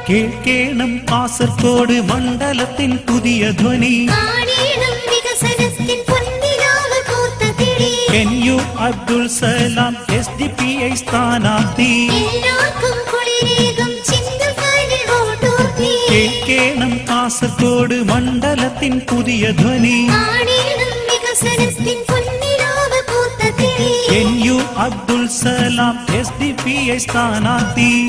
കേൾക്കേണം കാസർഗോഡ് മണ്ഡലത്തിൻ പുതിയ ധ്വനി. NU Abdul Salam SDPI സ്ഥാനാർത്ഥി. കേൾക്കേണം കാസർഗോഡ് മണ്ഡലത്തിൻ പുതിയ ധ്വനി. NU അബ്ദുൽ സലാം SDPI സ്ഥാനാർത്ഥി.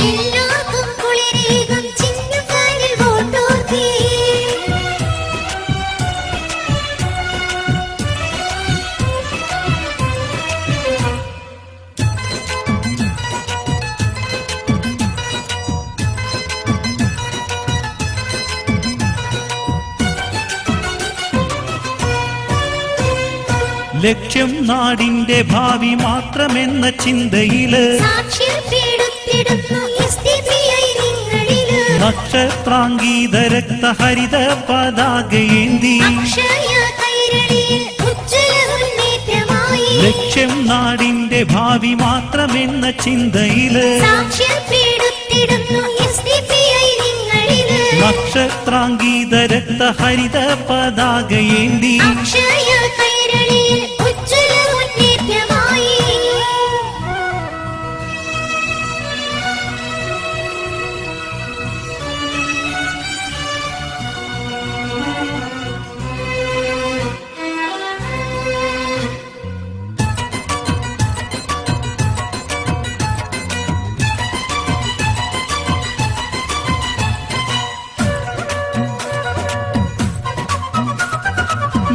ലക്ഷ്യം നാടിന്റെ ഭാവി മാത്രമെന്ന ചിന്തയില് നക്ഷത്രാംഗീത രക്തഹരിത പതാകയേന്തി. ലക്ഷ്യം നാടിന്റെ ഭാവി മാത്രമെന്ന ചിന്തയില് നക്ഷത്രാംഗീത രക്തഹരിത പതാകയേന്തി.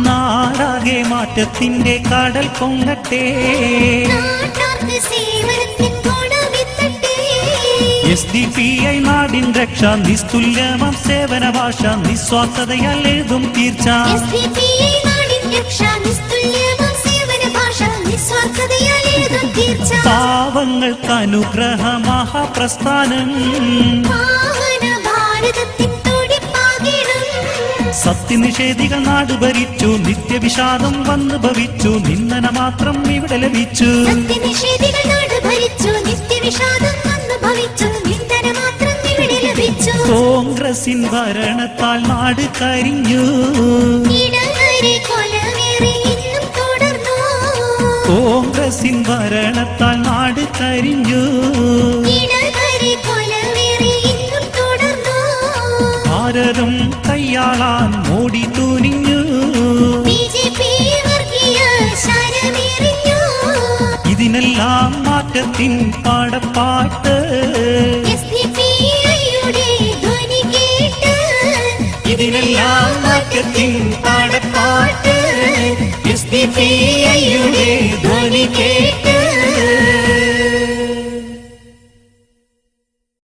നാടാകെ മാറ്റത്തിന്റെ കടൽ പൊങ്ങട്ടെ. SDPI നാടിൻ രക്ഷ നിസ്തുല്യമം സേവന ഭാഷ നിസ്വാർത്ഥതയാൽ എഴുതും തീർച്ച. പാവങ്ങൾക്ക് അനുഗ്രഹ മഹാപ്രസ്ഥാനം. സത്യനിഷേധികൾ നാട് ഭരിച്ചു നിത്യവിഷാദം വന്നു ഭവിച്ചു. നിന്ദന മാത്രം ഇവിടെ ലഭിച്ചു. കോൺഗ്രസിൻ ഭരണത്താൽ നാട് കരിഞ്ഞു. കോൺഗ്രസിൻ ഭരണത്താൽ നാട് കരിഞ്ഞു. ഭാരതം കയ്യാളാൻ മോഡി തുനിഞ്ഞു. ഇതിനെല്ലാം മാറ്റത്തിൻ പാടപ്പാട്ട്. ഇതിനെല്ലാം മാറ്റത്തിൻ പാടപ്പാട്ട്. SDPI യുടെ ധ്വനി.